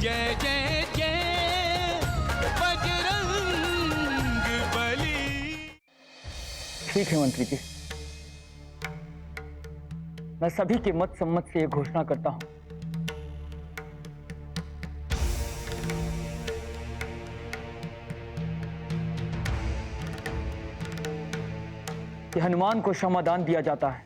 जय जय जय बजरंग बली। ठीक है मंत्री जी, मैं सभी के मत सम्मत से यह घोषणा करता हूं कि हनुमान को क्षमादान दिया जाता है।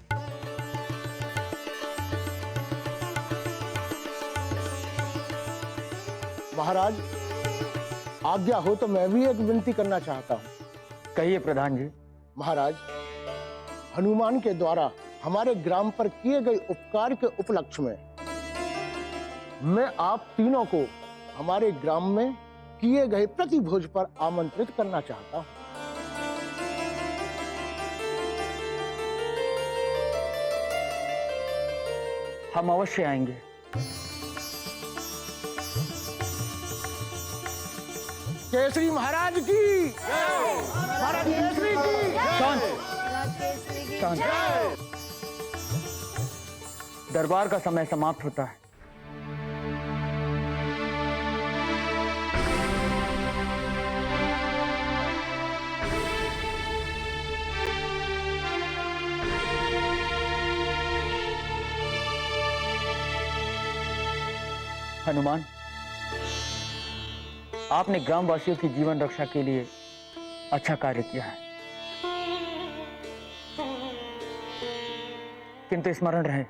महाराज, आज्ञा हो तो मैं भी एक विनती करना चाहता हूं। कहिए प्रधान जी। महाराज, हनुमान के द्वारा हमारे ग्राम पर किए गए उपकार के उपलक्ष्य में मैं आप तीनों को हमारे ग्राम में किए गए प्रतिभोज पर आमंत्रित करना चाहता हूं। हम अवश्य आएंगे। केसरी महाराज की महाराज केसरी की शांत। दरबार का समय समाप्त होता है। हनुमान, आपने ग्रामवासियों की जीवन रक्षा के लिए अच्छा कार्य किया है, किंतु स्मरण रहे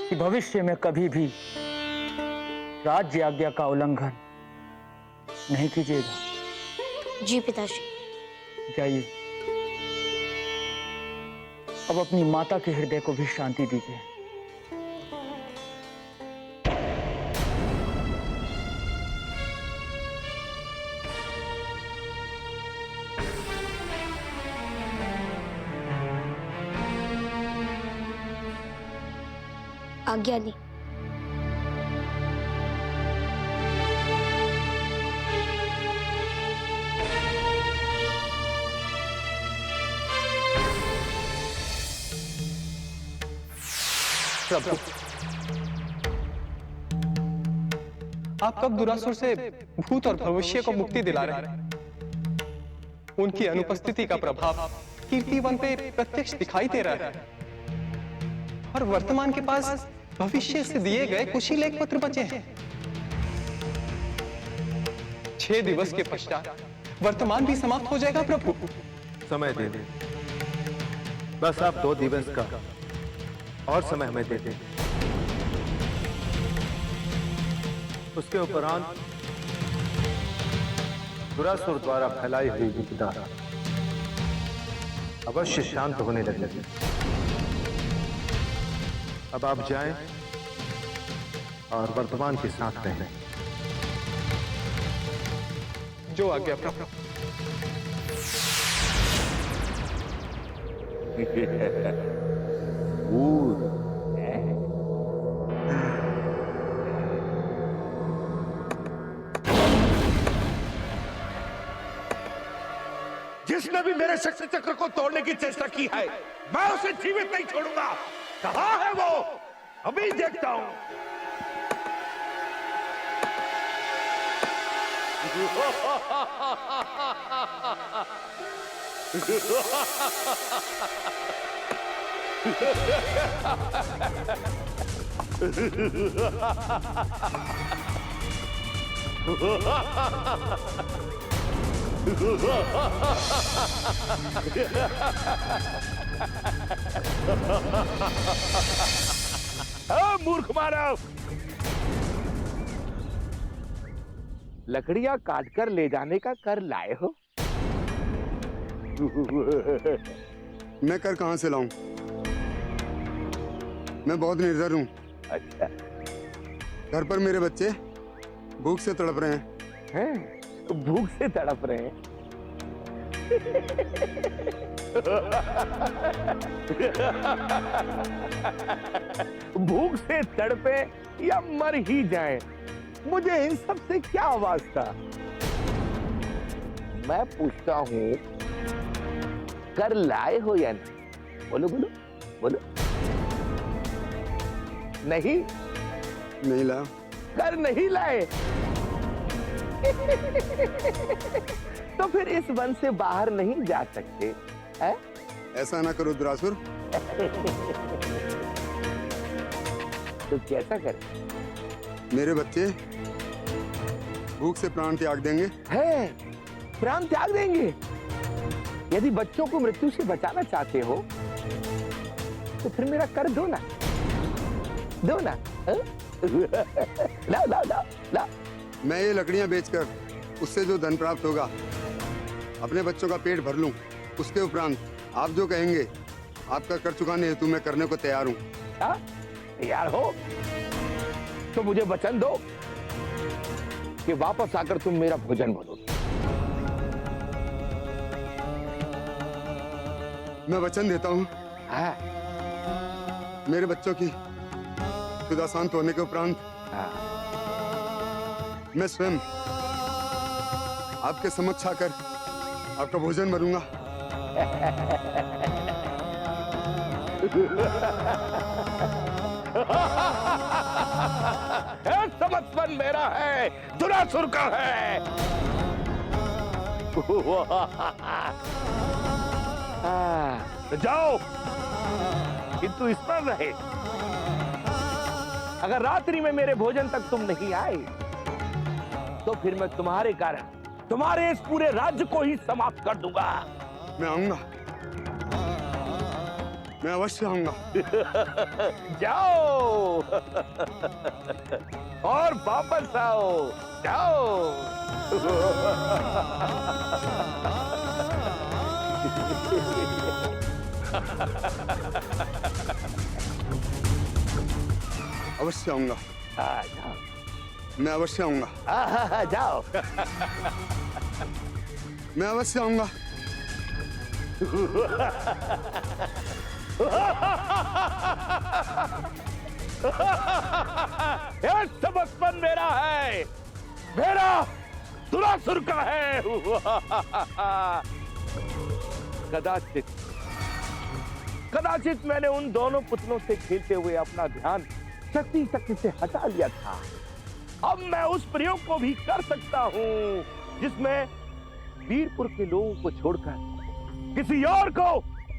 कि भविष्य में कभी भी राज्य आज्ञा का उल्लंघन नहीं कीजिएगा। जी पिताश्री। जाइए, अब अपनी माता के हृदय को भी शांति दीजिए। आज्ञा दी। प्रभु, आप कब दुरासुर से भूत और भविष्य को मुक्ति दिला रहे हैं? उनकी अनुपस्थिति का प्रभाव कीर्तिवन पे प्रत्यक्ष दिखाई दे रहा है और वर्तमान के पास भविष्य से दिए गए कुछ ही लेख पत्र बचे हैं। 6 दिवस के पश्चात वर्तमान भी समाप्त हो जाएगा प्रभु। समय दे दे, बस आप 2 दिवस का और समय हमें दे दे। उसके उपरांत दुरासुर द्वारा फैलाई हुई विपदा अवश्य शांत होने लगेगी। अब आप जाएं और वर्तमान के साथ रहें। जो आज्ञा प्रभु। जिसने भी मेरे शक्ति चक्र को तोड़ने की चेष्टा की है, मैं उसे जीवित नहीं छोड़ूंगा। कहाँ है वो? अभी देखता हूं। मूर्ख मानव, लकड़ियां काटकर ले जाने का कर लाए हो? मैं कर कहां से लाऊं? मैं बहुत निर्धर हूं। अच्छा, घर पर मेरे बच्चे भूख से तड़प रहे हैं? भूख से तड़प रहे हैं? भूख से तड़पे या मर ही जाएं, मुझे इन सब से क्या वास्ता? मैं पूछता हूं, कर लाए हो या नहीं? बोलो बोलो बोलो। नहीं नहीं ला। कर नहीं लाए तो फिर इस वन से बाहर नहीं जा सकते है? ऐसा ना करो दुरासुर। तो कैसा करें? मेरे बच्चे भूख से प्राण त्याग देंगे। है प्राण त्याग देंगे? यदि बच्चों को मृत्यु से बचाना चाहते हो तो फिर मेरा कर दो ना, दो ना। ला ला ला ला। मैं ये लकड़ियां बेचकर उससे जो धन प्राप्त होगा अपने बच्चों का पेट भर लूं। उसके उपरांत आप जो कहेंगे आपका कर चुकाने हेतु मैं करने को तैयार हूं। हाँ? तैयार हो तो मुझे वचन दो कि वापस आकर तुम मेरा भोजन बनोगे। मैं वचन देता हूं। हाँ, मेरे बच्चों की खुदा शांत होने के उपरांत हाँ। मैं स्वयं आपके समक्ष आकर आपका भोजन बनूंगा। समर्पण मेरा है, दुरासुर का है। तो जाओ, किंतु स्मरण रहे अगर रात्रि में मेरे भोजन तक तुम नहीं आए तो फिर मैं तुम्हारे कारण तुम्हारे इस पूरे राज्य को ही समाप्त कर दूंगा। मैं आऊंगा, मैं अवश्य आऊंगा। जाओ और वापस आओ, जाओ। अवश्य आऊंगा, जाओ। मैं अवश्य आऊंगा। जाओ। मैं अवश्य आऊंगा। यह समर्पण मेरा है, मेरा दुरासुर का है। कदाचित मैंने उन दोनों पुतलों से खेलते हुए अपना ध्यान शक्ति से हटा लिया था। अब मैं उस प्रयोग को भी कर सकता हूं जिसमें वीरपुर के लोगों को छोड़कर किसी और को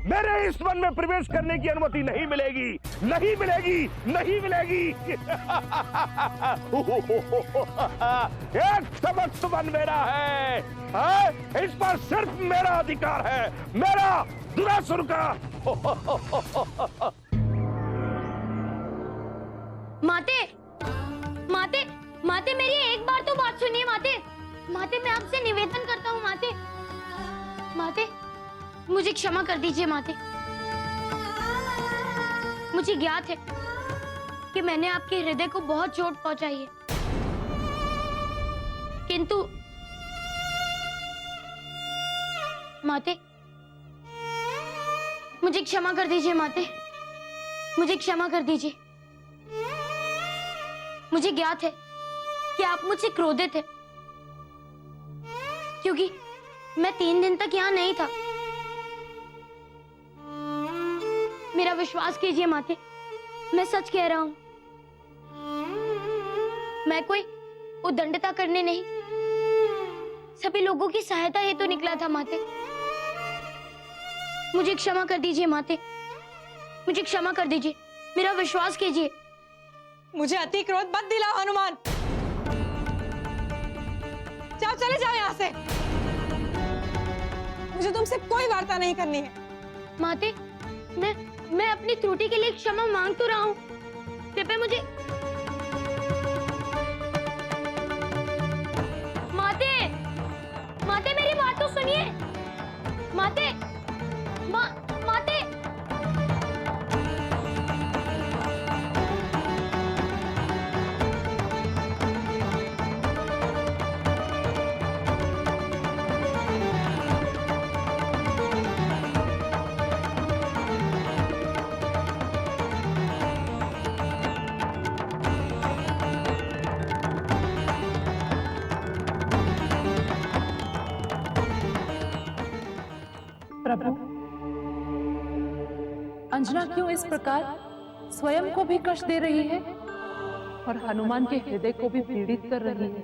मेरे इस वन में प्रवेश करने की अनुमति नहीं मिलेगी, नहीं मिलेगी, नहीं मिलेगी। एक समस्त वन मेरा है? इस पर सिर्फ मेरा अधिकार है, मेरा दुरासुर का। माते, माते, माते मेरी एक बार तो बात सुनिए माते। माते मैं आपसे निवेदन करता हूँ माते। माते मुझे क्षमा कर दीजिए माते। मुझे ज्ञात है कि मैंने आपके हृदय को बहुत चोट पहुंचाई है, किंतु माते मुझे क्षमा कर दीजिए माते, मुझे क्षमा कर दीजिए। मुझे ज्ञात है कि आप मुझसे क्रोधित हैं, क्योंकि मैं 3 दिन तक यहाँ नहीं था। मेरा विश्वास कीजिए माते, मैं सच कह रहा हूं। मैं कोई उद्दंडता करने नहीं, सभी लोगों की सहायता हेतु निकला था माते। मुझे क्षमा कर दीजिए माते, मुझे क्षमा कर दीजिए, मेरा विश्वास कीजिए। मुझे अति क्रोध मत दिलाओ हनुमान। जाओ, चले जाओ यहाँ से। मुझे तुमसे कोई वार्ता नहीं करनी है। माते, मैं अपनी त्रुटि के लिए क्षमा मांग तो रहा हूँ, कृपया मुझे। माते, माते मेरी बात तो सुनिए। माते, माते। प्रभु, अंजना क्यों इस प्रकार स्वयं को भी कष्ट दे रही है और हनुमान के हृदय को भी पीड़ित कर रही है।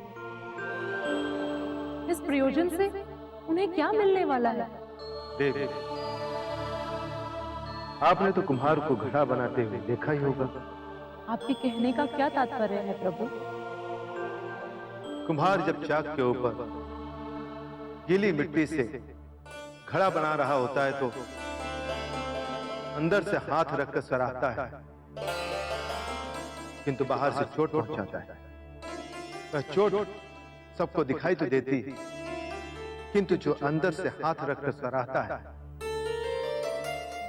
इस प्रयोजन से उन्हें क्या मिलने वाला है? देवी, आपने तो कुम्हार को घड़ा बनाते हुए देखा ही होगा। आपके कहने का क्या तात्पर्य है प्रभु? कुम्हार जब चाक के ऊपर गीली मिट्टी से घड़ा बना रहा होता है तो अंदर से हाथ रखकर सराहता है, किंतु बाहर से चोट पहुंचाता है। वह चोट सबको दिखाई तो देती, किंतु जो अंदर से हाथ रखकर सराहता है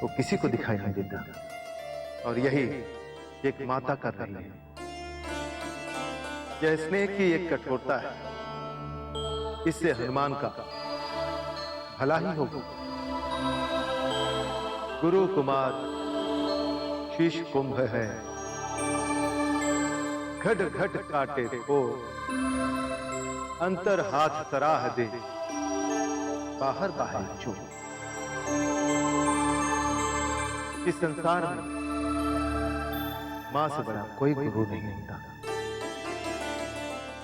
वो किसी को दिखाई नहीं देता। और यही एक माता कर रही है। यह स्नेह की एक कठोरता है, इससे हनुमान का भला ही होगा। गुरु कुमार शीश कुंभ है, घट घट काटे को अंतर हाथ सराह दे, बाहर बाहर चूम। इस संसार में मां से बड़ा कोई गुरु नहीं होता।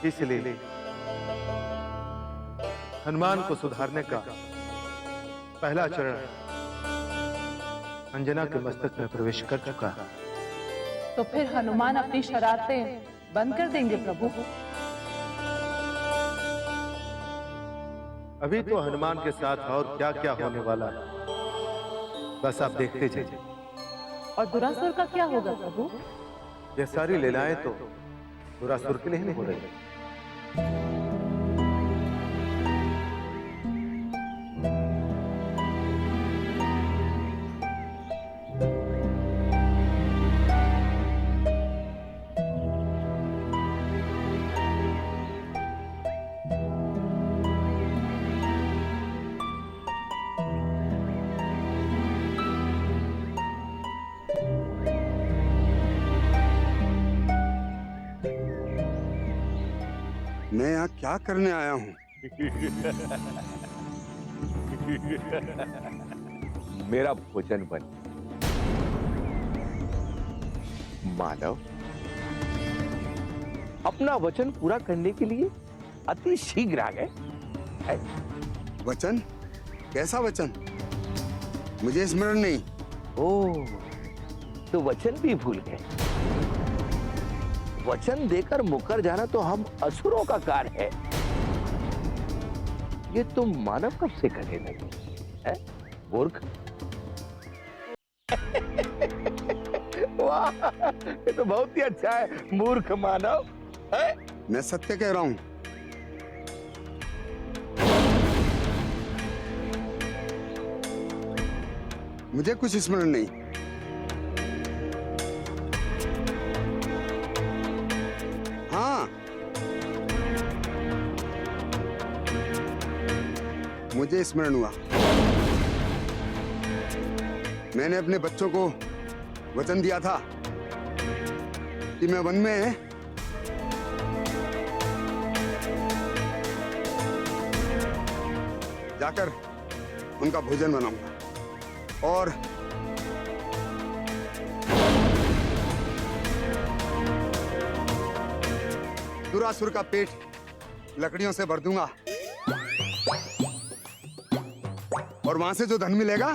इसलिए हनुमान को सुधारने का पहला चरण अंजना के मस्तक में प्रवेश कर चुका है। तो फिर हनुमान अपनी शरारतें बंद कर देंगे प्रभु? अभी तो हनुमान के साथ और क्या क्या होने वाला है, बस आप देखते जाइए। और दुरासुर का क्या होगा प्रभु? यह सारी लीलाएं तो दुरासुर के लिए नहीं हो रही। मैं यहाँ क्या करने आया हूँ? मेरा भोजन बन। मानव अपना वचन पूरा करने के लिए अति शीघ्र आ गए। वचन? कैसा वचन? मुझे स्मरण नहीं। ओह, तो वचन भी भूल गए। वचन देकर मुकर जाना तो हम असुरों का कार्य है। ये तुम मानव कब से करने लगे? मूर्ख। वाह, ये तो बहुत ही अच्छा है, मूर्ख मानव है? मैं सत्य कह रहा हूं। मुझे कुछ स्मरण नहीं। हाँ, मुझे स्मरण हुआ। मैंने अपने बच्चों को वचन दिया था कि मैं वन में जाकर उनका भोजन बनाऊंगा और दुरासुर का पेट लकड़ियों से भर दूंगा और वहां से जो धन मिलेगा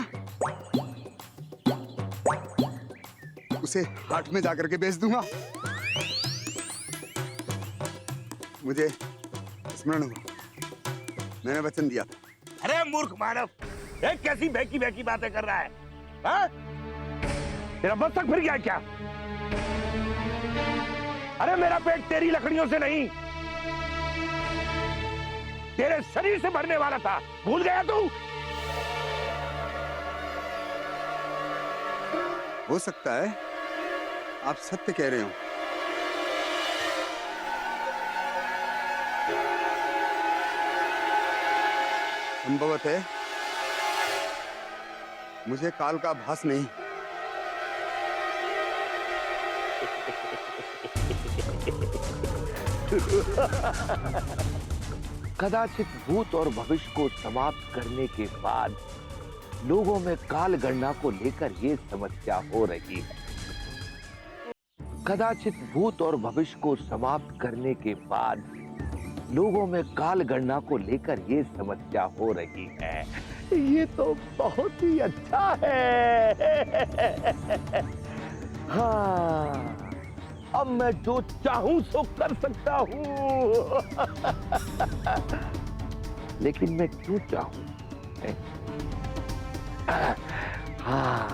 उसे हाट में जाकर के बेच दूंगा। मुझे स्मरण हुआ, मैंने वचन दिया था। अरे मूर्ख मानव, ये कैसी बहकी बहकी बातें कर रहा है? हाँ? तेरा मस्तक फिर गया क्या? अरे मेरा पेट तेरी लकड़ियों से नहीं, तेरे शरीर से भरने वाला था। भूल गया तू? हो सकता है आप सत्य कह रहे हो। संभवत है, मुझे काल का आभास नहीं। कदाचित भूत और भविष्य को समाप्त करने के बाद लोगों में काल गणना को लेकर ये समस्या हो रही है। कदाचित भूत और भविष्य को समाप्त करने के बाद लोगों में काल गणना को लेकर ये समस्या हो रही है। ये तो बहुत ही अच्छा है। हाँ, अब मैं जो चाहूं सो कर सकता हूं। लेकिन मैं क्यों चाहूं? हाँ,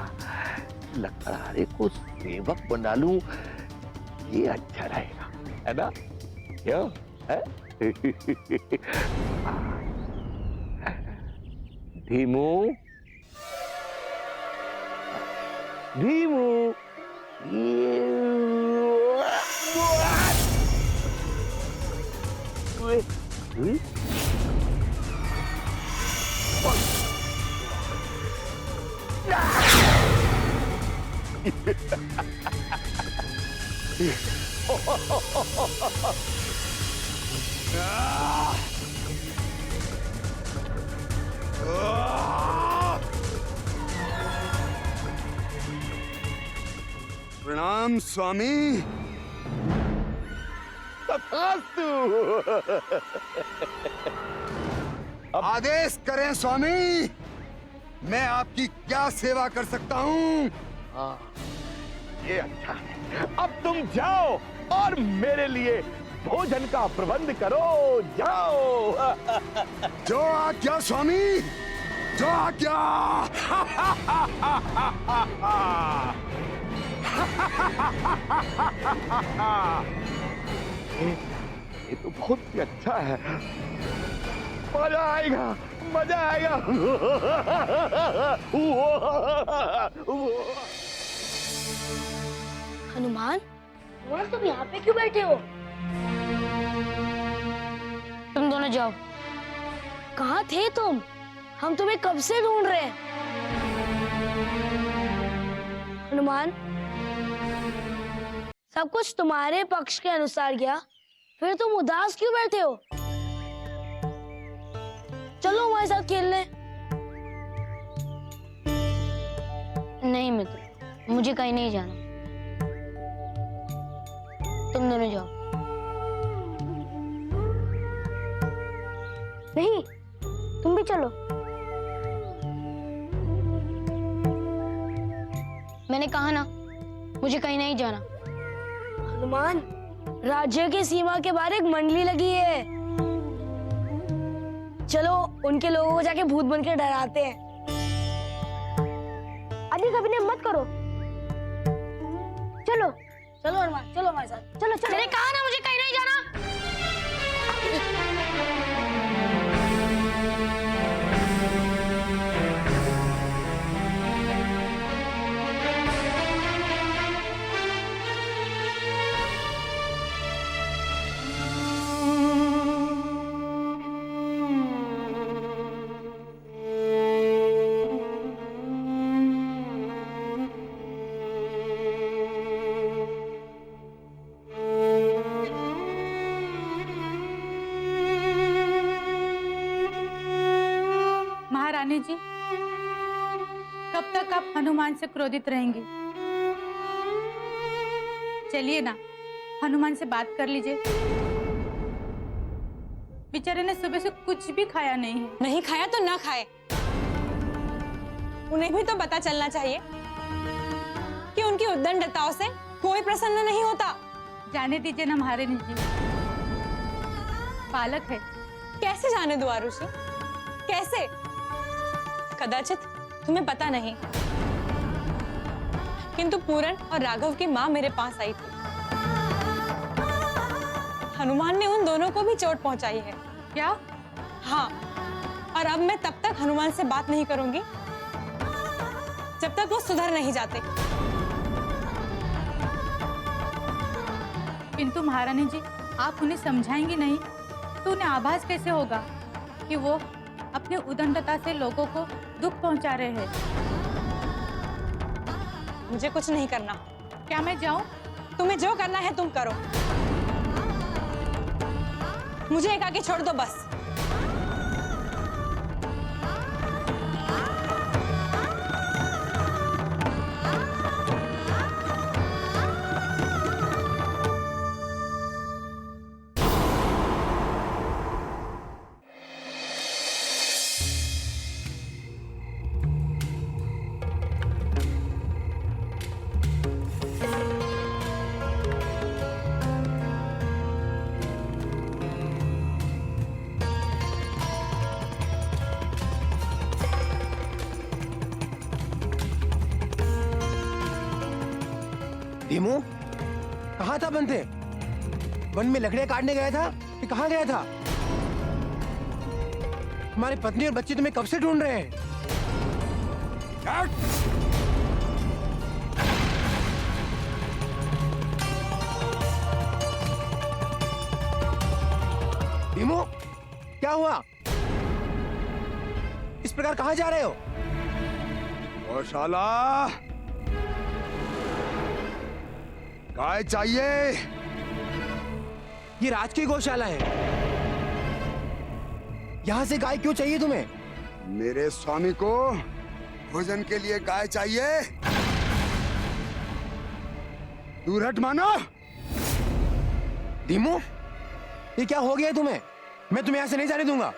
लकड़हारे को सेवक बना लूं, ये अच्छा रहेगा, है ना? क्यों? है? धीमू, धीमू, प्रणाम स्वामी। तथास्तु। आदेश करें स्वामी, मैं आपकी क्या सेवा कर सकता हूँ? हाँ, ये अच्छा है। अब तुम जाओ और मेरे लिए भोजन का प्रबंध करो। जाओ। जो आज्ञा स्वामी, जो आज्ञा। ये तो बहुत ही अच्छा है। मजा आएगा, मजा आएगा। हनुमान, वहाँ तुम यहाँ पे क्यों बैठे हो? तुम दोनों जाओ। कहाँ थे तुम? हम तुम्हें कब से ढूंढ रहे हैं। हनुमान, सब कुछ तुम्हारे पक्ष के अनुसार गया, फिर तुम उदास क्यों बैठे हो? चलो हमारे साथ खेलने। नहीं मित्र, मुझे कहीं नहीं जाना। तुम दोनों जाओ। नहीं, तुम भी चलो। मैंने कहा ना, मुझे कहीं नहीं जाना। हनुमान, राज्य की सीमा के बाहर एक मंडली लगी है। चलो उनके लोगों को जाके भूत बनकर डराते हैं। अधिक अभिनय मत करो। चलो चलो हनुमान, चलो हमारे साथ। चलो चलो। मैंने कहा ना, मुझे कहीं नहीं जाना। महारानी जी, कब तक आप हनुमान से क्रोधित रहेंगी? चलिए ना, हनुमान से बात कर लीजिए। बेचारे ने सुबह से कुछ भी खाया नहीं है। नहीं खाया तो ना खाए, उन्हें भी तो पता चलना चाहिए कि उनकी उद्दंडताओं से कोई प्रसन्न नहीं होता। जाने दीजिए ना महारानी जी, बालक है। कैसे जाने दो आरुषि, कैसे? कदाचित तुम्हें पता नहीं, किंतु पूरन और राघव की माँ मेरे पास आई थी। हनुमान ने उन दोनों को भी चोट पहुंचाई है। क्या? हाँ, और अब मैं तब तक हनुमान से बात नहीं करूंगी जब तक वो सुधर नहीं जाते। किंतु महारानी जी, आप उन्हें समझाएंगी नहीं तो उन्हें आभास कैसे होगा कि वो अपने उद्दंडता से लोगों को दुख पहुंचा रहे हैं। मुझे कुछ नहीं करना। क्या मैं जाऊं? तुम्हें जो करना है तुम करो, मुझे एकाकी छोड़ दो बस। भीमू, कहाँ था बंते? वन में लकड़ियां काटने गया था कि कहाँ गया था? हमारी पत्नी और बच्चे तुम्हें कब से ढूंढ रहे हैं। भीमू, क्या हुआ? इस प्रकार कहाँ जा रहे हो? गौशाला, गाय चाहिए। ये राज की गौशाला है, यहाँ से गाय क्यों चाहिए तुम्हें? मेरे स्वामी को भोजन के लिए गाय चाहिए। दूर हट मानो। धीमू, ये क्या हो गया है तुम्हें? मैं तुम्हें यहाँ से नहीं जाने दूंगा।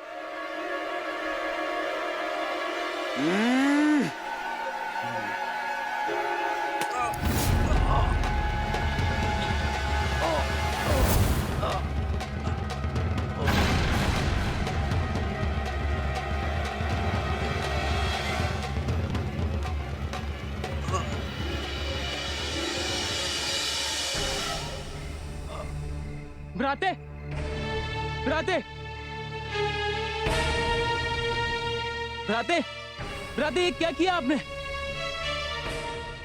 भ्राते, भ्राते, भ्राते, भ्राते, ये क्या किया आपने?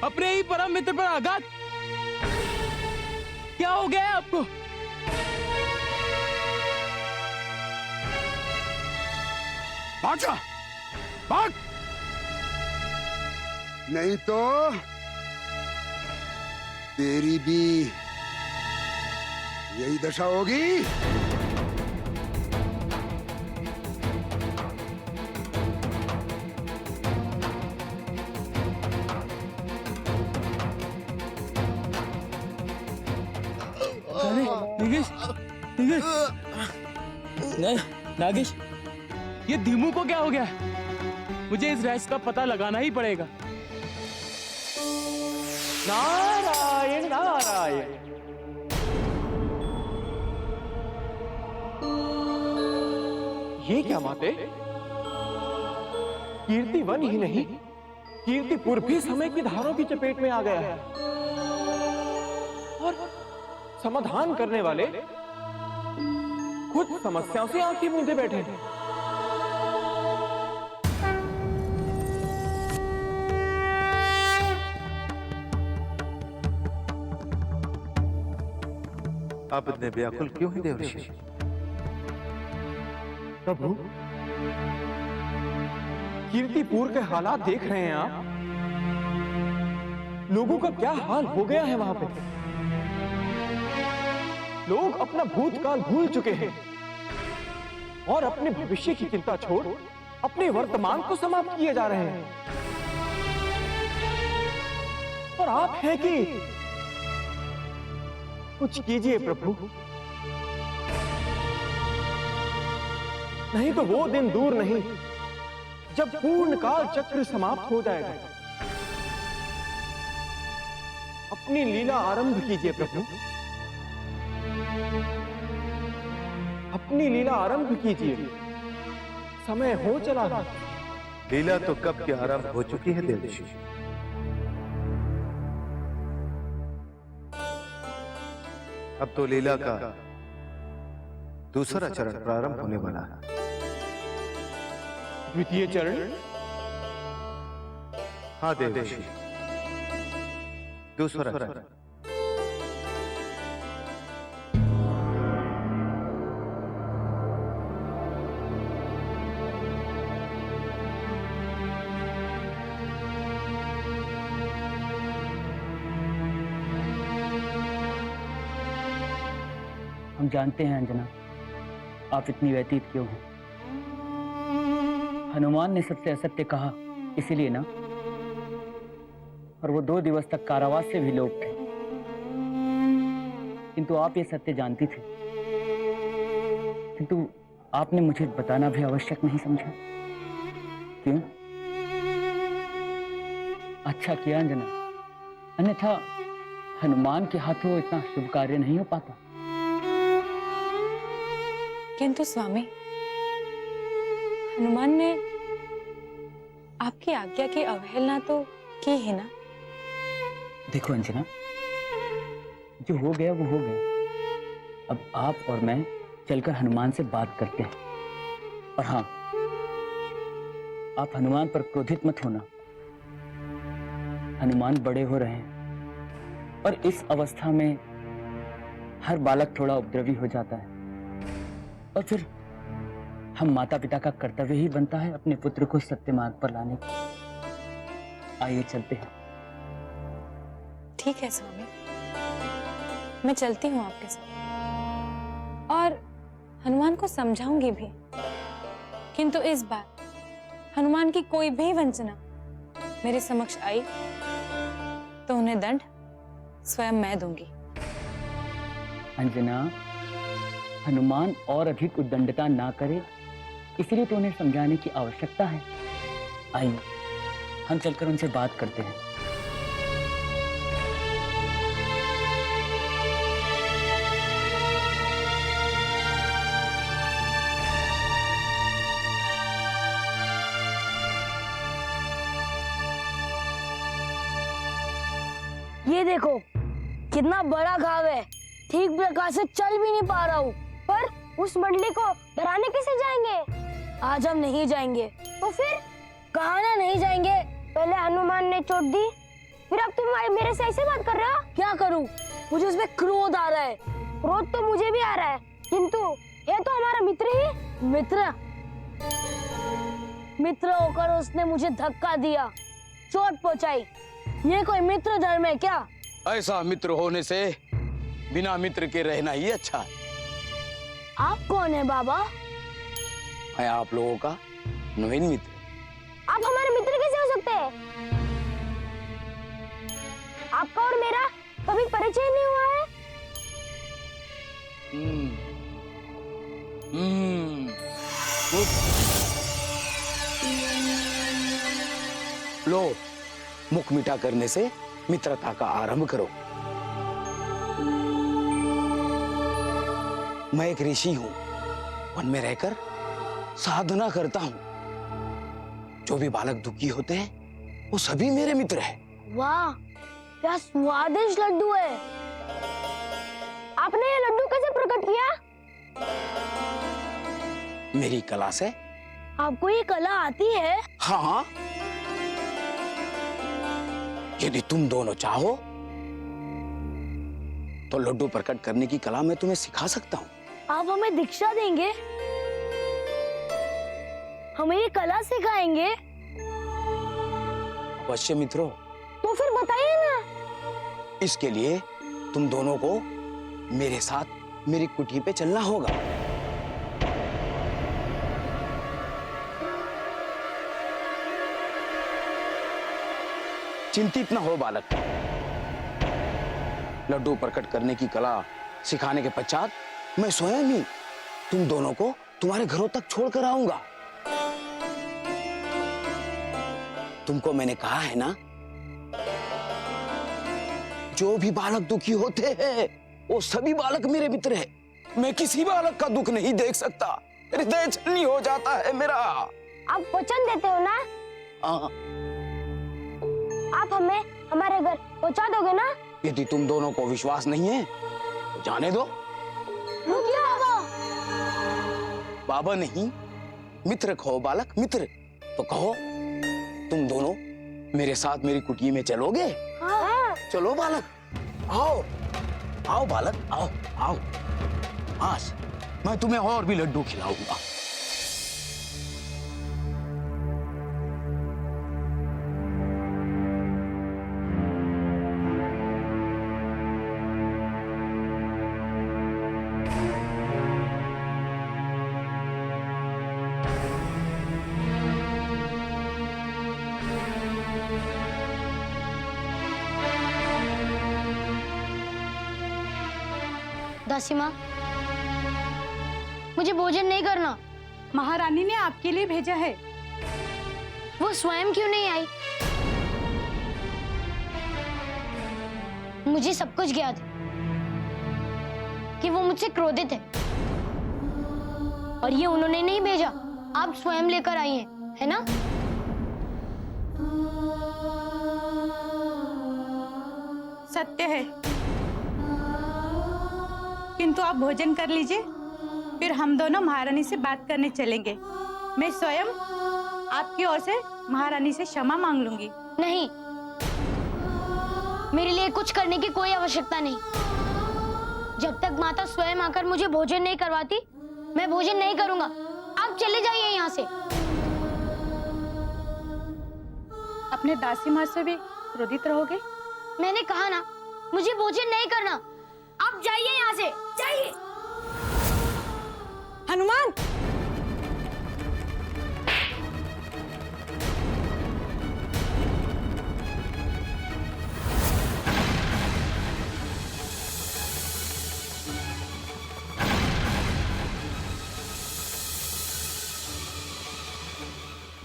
अपने ही परम मित्र पर आघात? क्या हो गया है आपको? भाग जा, भाग। नहीं तो तेरी भी यही दशा होगी। नागेश, नागेश, नहीं, नागेश, ये धीमू को क्या हो गया? मुझे इस रहस्य का पता लगाना ही पड़ेगा। नारायण नारायण। ये क्या माते? कीर्तिवन ही नहीं, कीर्तिपुर भी समय की धारों की चपेट में आ गया है और समाधान करने वाले खुद समस्याओं से आंखें मूंदे बैठे हैं। आप इतने व्याकुल क्यों हैं देवर्षि? प्रभु, कीर्तिपुर के हालात देख रहे हैं आप। लोगों का क्या हाल हो गया है वहां पे। लोग अपना भूतकाल भूल चुके हैं और अपने भविष्य की चिंता छोड़ अपने वर्तमान को समाप्त किए जा रहे हैं। और आप हैं कि कुछ कीजिए प्रभु, नहीं तो वो दिन दूर नहीं जब पूर्ण काल चक्र समाप्त हो जाएगा। अपनी लीला आरंभ कीजिए प्रभु, अपनी लीला आरंभ कीजिए। समय हो चला है। लीला तो कब की आरंभ हो चुकी है देवर्षि। अब तो लीला का दूसरा चरण प्रारंभ होने वाला है। द्वितीय चरण? हाँ देवर्षि, दूसरा चरण। हम जानते हैं अंजना, आप इतनी व्यतीत क्यों हैं। हनुमान ने सबसे असत्य कहा, इसीलिए ना। और वो 2 दिवस तक कारावास से भी लोग थे, किंतु आप ये सत्य जानती थी, किंतु आपने मुझे बताना भी आवश्यक नहीं समझा। क्यों? अच्छा किया अंजना, अन्यथा हनुमान के हाथों इतना शुभ कार्य नहीं हो पाता। किंतु स्वामी, हनुमान ने आपकी आज्ञा की अवहेलना तो की है ना। देखो अंजना, जो हो गया वो हो गया। अब आप और मैं चलकर हनुमान से बात करते हैं। और हाँ, आप हनुमान पर क्रोधित मत होना। हनुमान बड़े हो रहे हैं और इस अवस्था में हर बालक थोड़ा उपद्रवी हो जाता है, और फिर हम माता पिता का कर्तव्य ही बनता है अपने पुत्र को सत्य मार्ग पर लाने की। आइए चलते हैं। ठीक है स्वामी, मैं चलती हूँ आपके साथ और हनुमान को समझाऊंगी भी, किंतु इस बार हनुमान की कोई भी वंचना मेरे समक्ष आई तो उन्हें दंड स्वयं मैं दूंगी। अंजना, हनुमान और अधिक उद्दंडता ना करे, इसलिए तो उन्हें समझाने की आवश्यकता है। आइए हम चलकर उनसे बात करते हैं। ये देखो कितना बड़ा घाव है, ठीक प्रकार से चल भी नहीं पा रहा हूँ। पर उस मंडली को डराने कैसे जाएंगे? आज हम नहीं जाएंगे। तो फिर कहा ना नहीं जाएंगे। पहले हनुमान ने चोट दी, फिर अब तुम मेरे से ऐसे बात कर रहे हो। क्या करूँ, मुझे उसमें क्रोध आ रहा है। क्रोध तो मुझे भी आ रहा है, किंतु ये तो हमारा मित्र ही मित्र होकर उसने मुझे धक्का दिया, चोट पहुंचाई। ये कोई मित्र धर्म है क्या? ऐसा मित्र होने से बिना मित्र के रहना ही अच्छा है। आप कौन है बाबा? मैं आप लोगों का नवीन मित्र। आप हमारे मित्र कैसे हो सकते हैं? आपका और मेरा कभी परिचय नहीं हुआ है। लो, मुख मीठा करने से मित्रता का आरंभ करो। मैं एक ऋषि हूं, वन में रहकर साधना करता हूं। जो भी बालक दुखी होते हैं वो सभी मेरे मित्र हैं। वाह, क्या स्वादिष्ट लड्डू है। आपने ये लड्डू कैसे प्रकट किया? मेरी कला से। आपको ये कला आती है? हाँ, यदि तुम दोनों चाहो तो लड्डू प्रकट करने की कला मैं तुम्हें सिखा सकता हूँ। आप हमें दीक्षा देंगे? हमें ये कला सिखाएंगे? अवश्य मित्रों। तो फिर बताइए ना। इसके लिए तुम दोनों को मेरे साथ मेरी कुटी पे चलना होगा। चिंतित न हो बालक। लड्डू प्रकट करने की कला सिखाने के पश्चात मैं स्वयं ही तुम दोनों को तुम्हारे घरों तक छोड़कर आऊंगा। तुमको मैंने कहा है ना, जो भी बालक दुखी होते हैं वो सभी बालक मेरे मित्र हैं। मैं किसी बालक का दुख नहीं देख सकता, हृदय छलनी हो जाता है मेरा। आप वचन देते हो ना? हाँ। आप हमें हमारे घर पहुंचा दोगे ना? यदि तुम दोनों को विश्वास नहीं है तो जाने दो। रुकिए बाबा। बाबा नहीं, मित्र कहो बालक, मित्र। तो कहो तुम दोनों मेरे साथ मेरी कुटी में चलोगे? हाँ। चलो बालक, आओ आओ बालक, आओ आओ। आज मैं तुम्हें और भी लड्डू खिलाऊंगा। दासी माँ, मुझे भोजन नहीं करना। महारानी ने आपके लिए भेजा है। वो स्वयं क्यों नहीं आई? मुझे सब कुछ ज्ञात है कि वो मुझसे क्रोधित है, और ये उन्होंने नहीं भेजा, आप स्वयं लेकर आई हैं, है ना? सत्य है। किंतु आप भोजन कर लीजिए, फिर हम दोनों महारानी से बात करने चलेंगे। मैं स्वयं आपकी ओर से महारानी से क्षमा मांग लूंगी। नहीं, मेरे लिए कुछ करने की कोई आवश्यकता नहीं। जब तक माता स्वयं आकर मुझे भोजन नहीं करवाती, मैं भोजन नहीं करूंगा। आप चले जाइए यहाँ से। अपने दासी माँ से भी क्रोधित रहोगे? मैंने कहा ना, मुझे भोजन नहीं करना। आप जाइए यहाँ से, जाइए। हनुमान,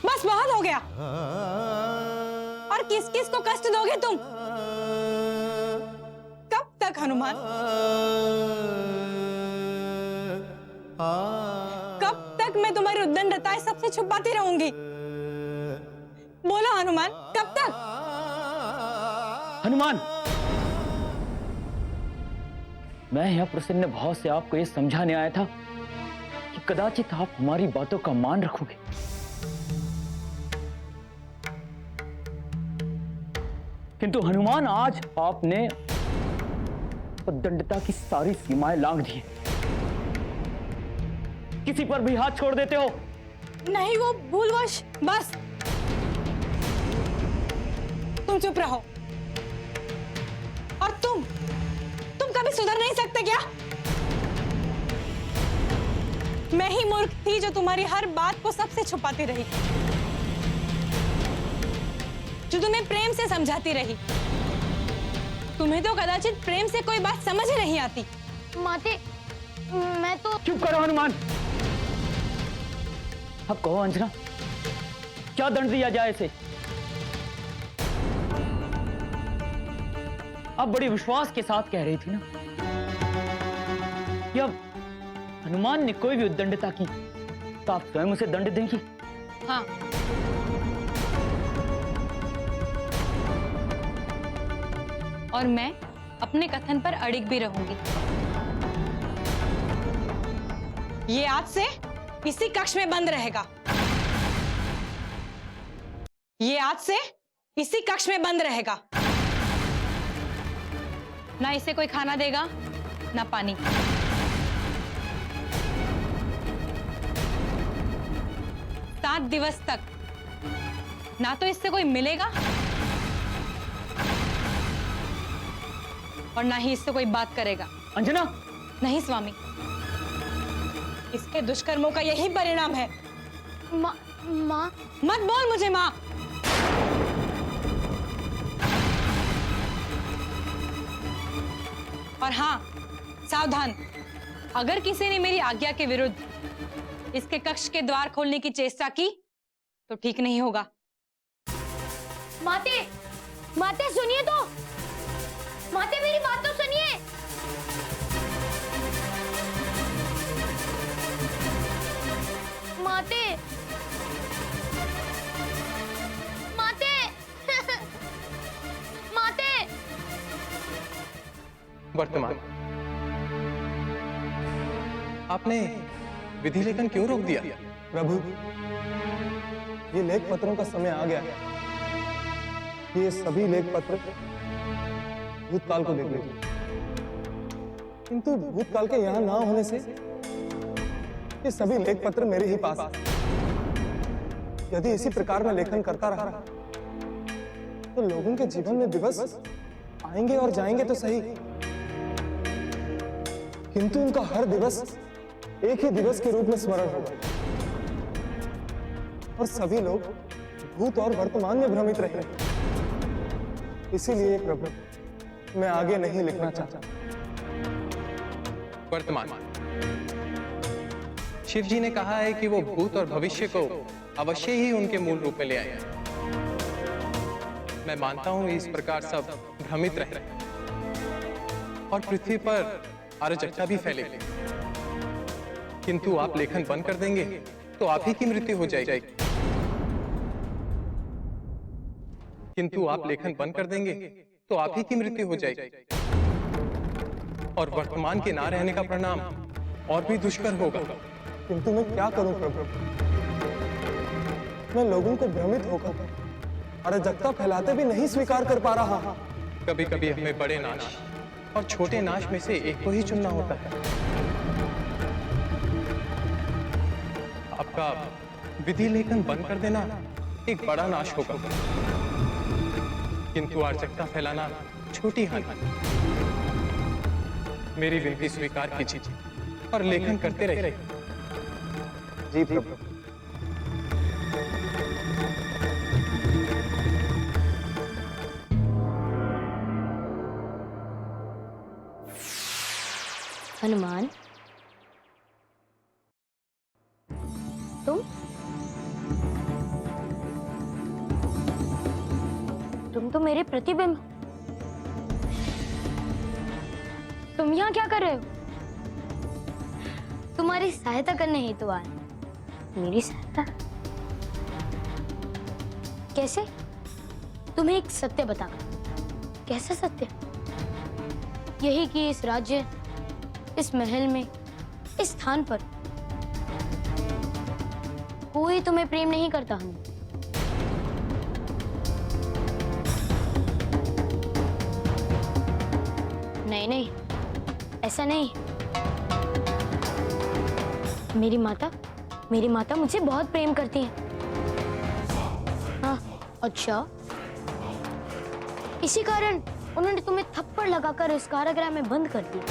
बस बहुत हो गया। और किस किस को कष्ट दोगे तुम? कब तक हनुमान? कब तक मैं तुम्हारी उद्दंडताएं सबसे छुपाती रहूंगी? बोलो हनुमान, कब तक? हनुमान, मैं यह प्रसन्न भाव से आपको यह समझाने आया था कि कदाचित आप हमारी बातों का मान रखोगे। किंतु हनुमान, आज आपने उद्दंडता की सारी सीमाएं लांघ दी। किसी पर भी हाथ छोड़ देते हो। नहीं, वो भूलवश। बस तुम चुप रहो। और तुम कभी सुधर नहीं सकते क्या? मैं ही मूर्ख थी जो तुम्हारी हर बात को सबसे छुपाती रही, जो तुम्हें प्रेम से समझाती रही। तुम्हें तो कदाचित प्रेम से कोई बात समझ ही नहीं आती। माते, मैं तो... चुप करो हनुमान। अब कहो अंजना, क्या दंड दिया जाए इसे? आप बड़ी विश्वास के साथ कह रही थी ना कि अब हनुमान ने कोई भी उद्दंडता की तो आप स्वयं उसे दंड देंगी। हाँ, और मैं अपने कथन पर अड़िग भी रहूंगी। ये आज से इसी कक्ष में बंद रहेगा। ये आज से इसी कक्ष में बंद रहेगा। ना इसे कोई खाना देगा, ना पानी। सात दिवस तक ना तो इससे कोई मिलेगा और ना ही इससे कोई बात करेगा। अंजना! नहीं स्वामी, इसके दुष्कर्मों का यही परिणाम है। माँ, मत बोल मुझे माँ। और हाँ, सावधान, अगर किसी ने मेरी आज्ञा के विरुद्ध इसके कक्ष के द्वार खोलने की चेष्टा की तो ठीक नहीं होगा। माते, माते सुनिए तो। माते, मेरी बात तो सुनिए। माते, माते, माते। वर्तमान, आपने विधि लेखन क्यों रोक दिया? प्रभु, ये लेख पत्रों का समय आ गया। ये सभी लेख पत्र भूतकाल को देख लीजिए, किंतु भूतकाल के यहाँ ना होने से ये सभी लेख पत्र मेरे ही पास। यदि इसी प्रकार में लेखन करता रहा तो लोगों के जीवन में दिवस आएंगे और जाएंगे तो सही, किंतु उनका हर दिवस एक ही दिवस के रूप में स्मरण होगा और सभी लोग भूत और वर्तमान में भ्रमित रहेंगे। इसीलिए प्रभु, मैं आगे नहीं लिखना चाहता। वर्तमान, शिव जी ने कहा है कि वो भूत और भविष्य को अवश्य ही उनके मूल रूप में ले आए। मैं मानता हूं इस प्रकार सब भ्रमित रहे और पृथ्वी पर अराजकता भी फैलेगी, किंतु आप लेखन बंद कर देंगे तो आप ही की मृत्यु हो जाएगी। किंतु आप लेखन बंद कर देंगे तो आप ही की मृत्यु हो जाएगी। और वर्तमान के ना रहने का परिणाम और भी दुष्कर होगा। किंतु मैं क्या करूं प्रभु? मैं लोगों को भ्रमित होकर अराजकता फैलाते भी नहीं स्वीकार कर पा रहा। कभी कभी हमें बड़े नाश और छोटे नाश में से एक को ही चुनना होता है। आपका विधि लेखन बंद कर देना एक बड़ा नाश होगा, किंतु अराजकता फैलाना छोटी हानि। मेरी विनती स्वीकार कीजिए और लेखन करते रहिए। जी प्रभु। हनुमान, तुम तो मेरे प्रतिबिंब। तुम यहाँ क्या कर रहे हो? तुम्हारी सहायता करने हेतु आए। मेरी सहायता? कैसे? तुम्हें एक सत्य बताकर। कैसा सत्य? यही कि इस राज्य, इस महल में, इस स्थान पर कोई तुम्हें प्रेम नहीं करता। हम नहीं नहीं, ऐसा नहीं। मेरी माता मुझे बहुत प्रेम करती है। हाँ, अच्छा, इसी कारण उन्होंने तुम्हें थप्पड़ लगाकर इस कारागृह में बंद कर दिया।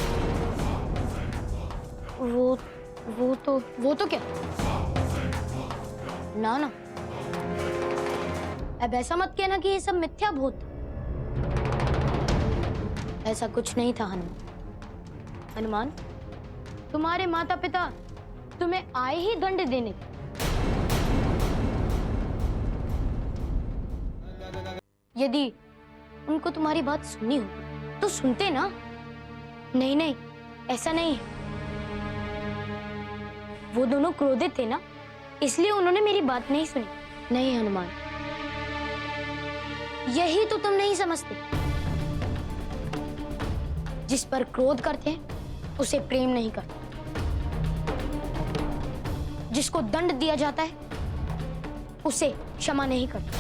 वो तो क्या? ना ना, अब ऐसा मत कहना कि ये सब मिथ्या भूत। ऐसा कुछ नहीं था हनुमान। तुम्हारे माता पिता तुम्हें आए ही दंड देने। यदि उनको तुम्हारी बात सुननी हो तो सुनते ना। नहीं नहीं, ऐसा नहीं है। वो दोनों क्रोधित थे ना, इसलिए उन्होंने मेरी बात नहीं सुनी। नहीं हनुमान, यही तो तुम नहीं समझते। जिस पर क्रोध करते हैं उसे प्रेम नहीं करते। जिसको दंड दिया जाता है उसे क्षमा नहीं करते।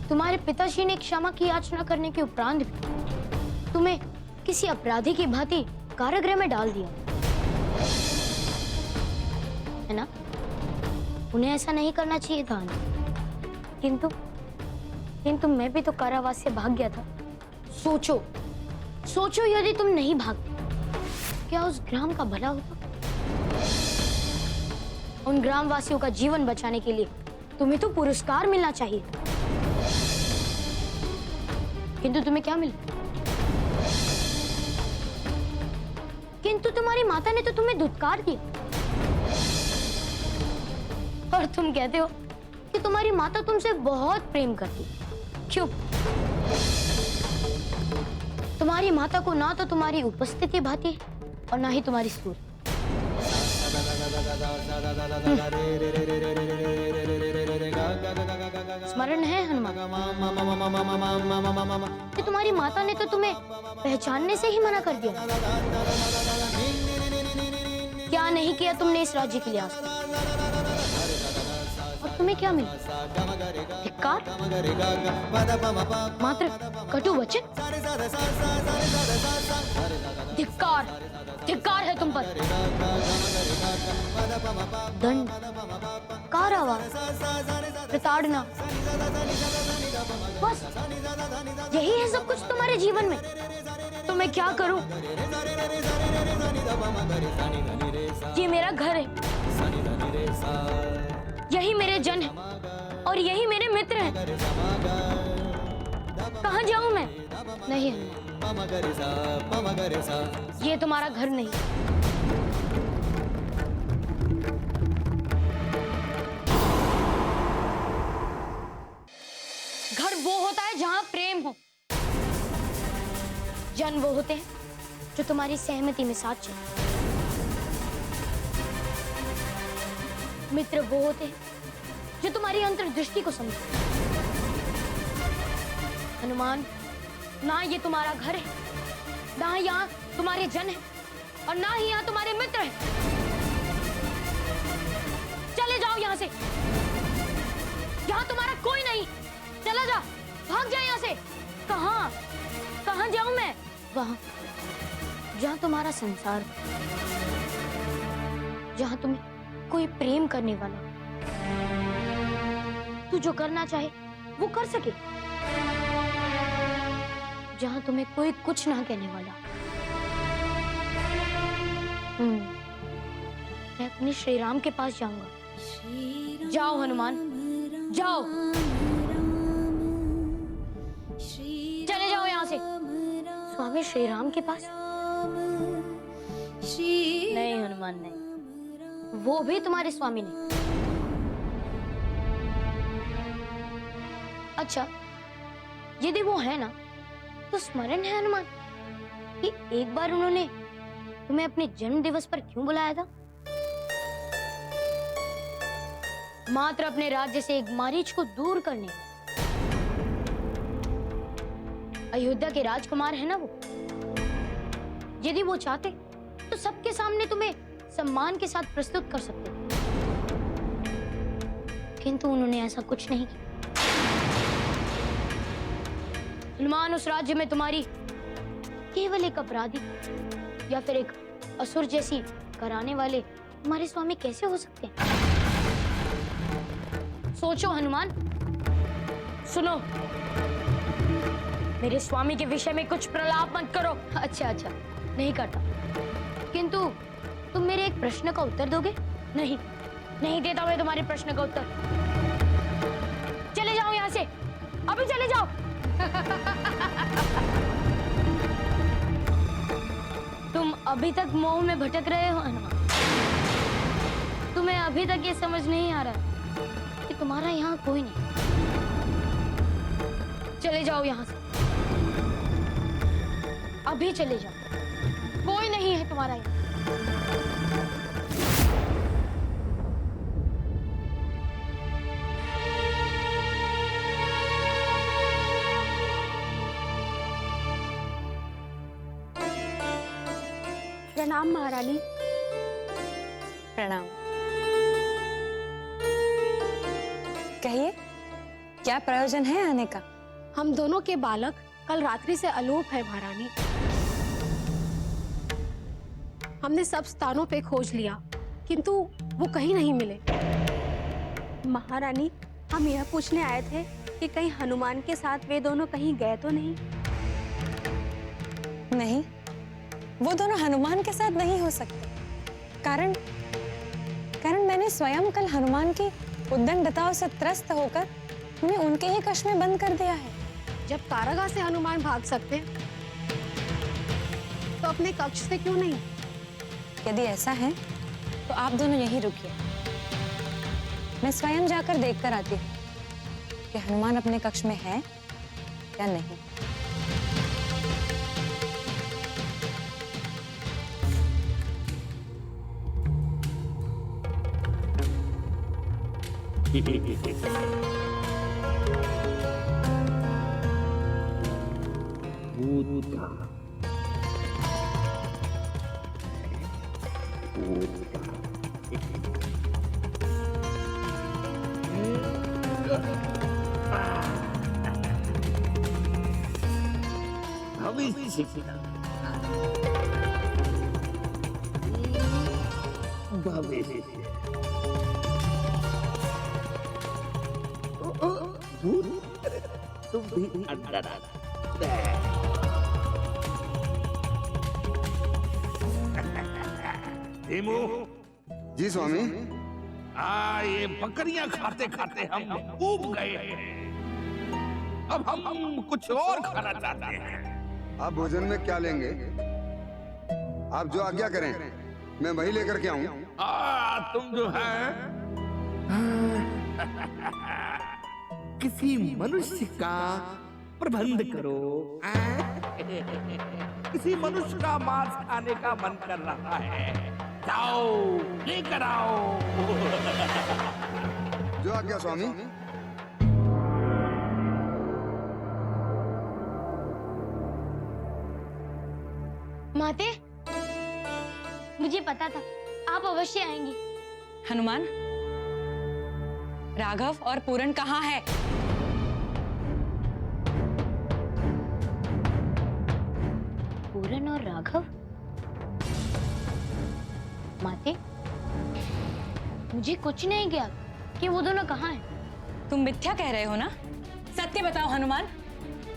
तुम्हारे पिताजी ने क्षमा की याचना करने के उपरांत भी तुम्हें किसी अपराधी की भांति कारागृह में डाल दिया, है ना? उन्हें ऐसा नहीं करना चाहिए था, किंतु मैं भी तो कारावास से भाग गया था। सोचो यदि तुम नहीं भागते, क्या उस ग्राम का भला होता? उन ग्रामवासियों का जीवन बचाने के लिए तुम्हें तो पुरस्कार मिलना चाहिए, किंतु तुम्हें क्या मिला? किंतु तुम्हारी माता ने तो तुम्हें धुतकार दिया। और तुम कहते हो कि तुम्हारी माता तुमसे बहुत प्रेम करती। क्यों? तुम्हारी माता को ना तो तुम्हारी उपस्थिति भाती है और ना ही तुम्हारी सूरत। स्मरण है हनुमान कि तुम्हारी माता ने तो तुम्हें पहचानने से ही मना कर दिया। क्या नहीं किया तुमने इस राज्य के लिए आज तक? और तुम्हें क्या मिला? धिक्कार? मात्र कटु वचन? धिक्कार है तुम पर। दंड, कारावास, प्रताड़ना, बस यही है सब कुछ तुम्हारे जीवन में। तो मैं क्या करूं? ये मेरा घर है, यही मेरे जन है और यही मेरे मित्र हैं। कहाँ जाऊं मैं? नहीं, ये तुम्हारा घर नहीं। घर वो होता है जहां प्रेम हो। जन वो होते हैं जो तुम्हारी सहमति में साथ चले। मित्र वो होते हैं जो तुम्हारी अंतर्दृष्टि को समझे। हनुमान, ना ये तुम्हारा घर है, ना यहाँ तुम्हारे जन है, और ना ही यहाँ तुम्हारे मित्र हैं। चले जाओ यहाँ से, यहाँ तुम्हारा कोई नहीं। चला जा, भाग जा यहाँ से। कहाँ कहाँ जाऊं मैं? वहाँ जहाँ तुम्हारा संसार, जहाँ तुम्हें कोई प्रेम करने वाला, तू जो करना चाहे वो कर सके, जहाँ तुम्हें कोई कुछ ना कहने वाला। मैं अपने श्री राम के पास जाऊंगा। जाओ हनुमान, जाओ, चले जाओ यहाँ से। स्वामी श्री राम के पास? नहीं हनुमान, नहीं, वो भी तुम्हारे स्वामी नहीं। अच्छा, यदि वो है ना, तो स्मरण है हनुमान कि एक बार उन्होंने तुम्हें अपने जन्म दिवस पर क्यों बुलाया था? मात्र अपने राज्य से एक मारीच को दूर करने। अयोध्या के राजकुमार है ना वो। यदि वो चाहते तो सबके सामने तुम्हें सम्मान के साथ प्रस्तुत कर सकते, किंतु उन्होंने ऐसा कुछ नहीं किया। हनुमान, उस राज्य में तुम्हारी केवल एक अपराधी या फिर एक असुर जैसी कराने वाले तुम्हारे स्वामी कैसे हो सकते हैं? सोचो हनुमान, सुनो, मेरे स्वामी के विषय में कुछ प्रलाप मत करो। अच्छा अच्छा, नहीं करता, किंतु तुम मेरे एक प्रश्न का उत्तर दोगे? नहीं, नहीं देता मैं तुम्हारे प्रश्न का उत्तर। चले जाओ यहाँ से, अभी चले जाओ। तुम अभी तक मोह में भटक रहे हो हनुमान। तुम्हें अभी तक ये समझ नहीं आ रहा कि तुम्हारा यहाँ कोई नहीं। चले जाओ यहाँ से, अभी चले जाओ, कोई नहीं है तुम्हारा यहाँ। प्रणाम महारानी। प्रणाम। कहिए, क्या प्रयोजन है आने का? हम दोनों के बालक कल रात्रि से अलोप है महारानी। हमने सब स्थानों पे खोज लिया, किंतु वो कहीं नहीं मिले। महारानी, हम यह पूछने आए थे कि कहीं हनुमान के साथ वे दोनों कहीं गए तो नहीं? नहीं, वो दोनों हनुमान के साथ नहीं हो सकते। कारण मैंने स्वयं कल हनुमान की उद्दंडताओं से त्रस्त होकर उन्हें उनके ही कक्ष में बंद कर दिया है। जब कारागार से हनुमान भाग सकते तो अपने कक्ष से क्यों नहीं? यदि ऐसा है तो आप दोनों यहीं रुकिए, मैं स्वयं जाकर देख कर आती हूँ कि हनुमान अपने कक्ष में है या नहीं। हेमू, जी स्वामी। ये बकरियां खाते खाते हम ऊब गए हैं। अब हम कुछ और खाना चाहते हैं। आप भोजन में क्या लेंगे? आप जो आज्ञा करें मैं वही लेकर के आऊं। तुम जो है किसी मनुष्य का प्रबंध करो। किसी मनुष्य का मांस खाने का मन कर रहा है, जाओ लेकर आओ। जो आज्ञा स्वामी। माते, मुझे पता था आप अवश्य आएंगी। हनुमान, राघव और पूरन कहाँ है? पूरन और राघव? माते, मुझे कुछ नहीं किया कि वो दोनों कहाँ हैं। तुम मिथ्या कह रहे हो ना? सत्य बताओ हनुमान,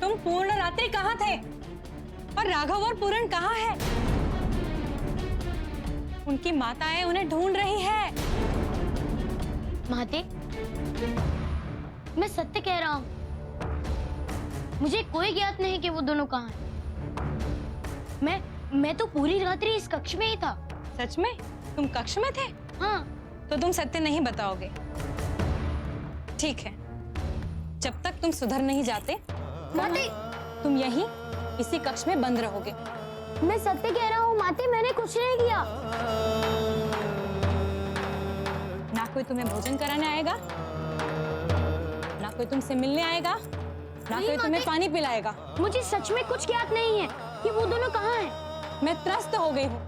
तुम पूर्ण रात्रि कहाँ थे? और राघव और पूरन कहाँ है? उनकी माताएं उन्हें ढूंढ रही है। माते, मैं सत्य कह रहा हूँ, मुझे कोई ज्ञात नहीं कि वो दोनों कहाँ हैं। मैं तो पूरी रात्रि इस कक्ष में ही था। सच में? तुम कक्ष में थे? हाँ। तो तुम सत्य नहीं बताओगे। ठीक है, जब तक तुम सुधर नहीं जाते, माते, तुम यहीं इसी कक्ष में बंद रहोगे। मैं सत्य कह रहा हूँ माते, मैंने कुछ नहीं किया। ना कोई तुम्हें भोजन कराने आएगा, ना कोई तुमसे मिलने आएगा, ना कोई तुम्हें पानी पिलाएगा। मुझे सच में कुछ ज्ञात नहीं है कि वो दोनों कहाँ हैं। मैं त्रस्त हो गई हूँ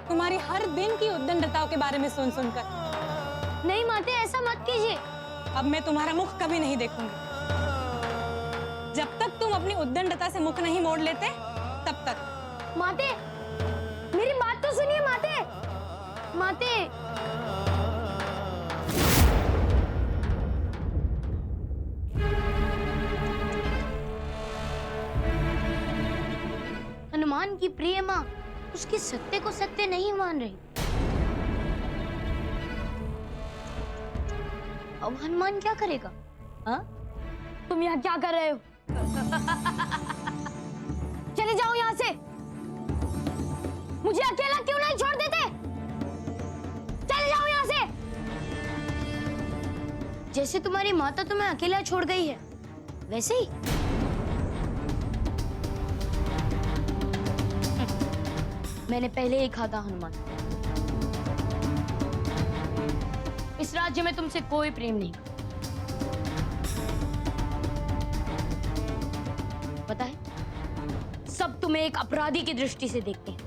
तुम्हारी हर दिन की उद्दंडताओं के बारे में सुन सुनकर। नहीं माते, ऐसा मत कीजिए। अब मैं तुम्हारा मुख कभी नहीं देखूंगी। जब तक तुम अपनी उद्दंडता से मुख नहीं मोड़ लेते, तब तक। माते, मेरी बात तो सुनिए माते। माते, हनुमान की प्रिय माँ उसके सत्य को सत्य नहीं मान रही। अब हनुमान क्या करेगा? हाँ? तुम यहाँ क्या कर रहे हो? चले जाओ यहाँ से। मुझे अकेला क्यों नहीं छोड़ देते? चले जाओ यहाँ से। जैसे तुम्हारी माता तुम्हें अकेला छोड़ गई है, वैसे ही। मैंने पहले ही कहा था हनुमान, इस राज्य में तुमसे कोई प्रेम नहीं। पता है, सब तुम्हें एक अपराधी की दृष्टि से देखते हैं।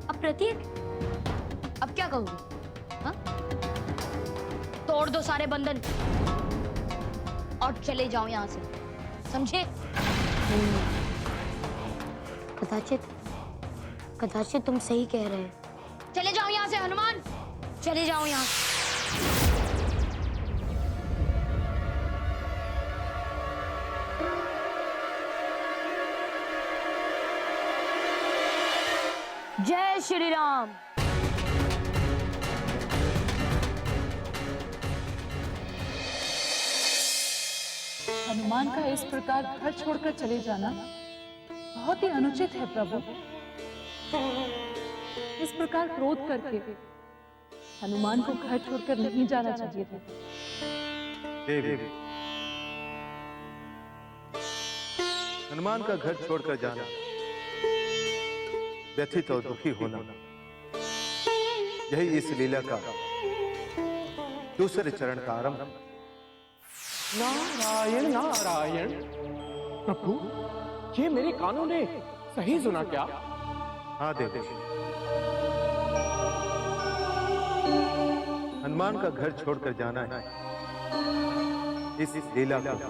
अब प्रतीक, अब क्या कहोगे? हाँ? तोड़ दो सारे बंधन और चले जाओ यहां से, समझे? कदाचित तुम सही कह रहे हैं। चले जाओ यहाँ से हनुमान, चले जाओ यहाँ। जय श्री राम। हनुमान का इस प्रकार घर छोड़कर चले जाना बहुत ही अनुचित है प्रभु। इस प्रकार क्रोध करके हनुमान को घर छोड़कर नहीं जाना चाहिए था। देवी, हनुमान का घर छोड़कर जाना, व्यथित और दुखी होना, यही इस लीला का दूसरे चरण का आरंभ। नारायण नारायण। प्रभु, ये मेरे कानों ने सही सुना क्या? हाँ देवी, हनुमान का घर छोड़कर जाना है इस लीला को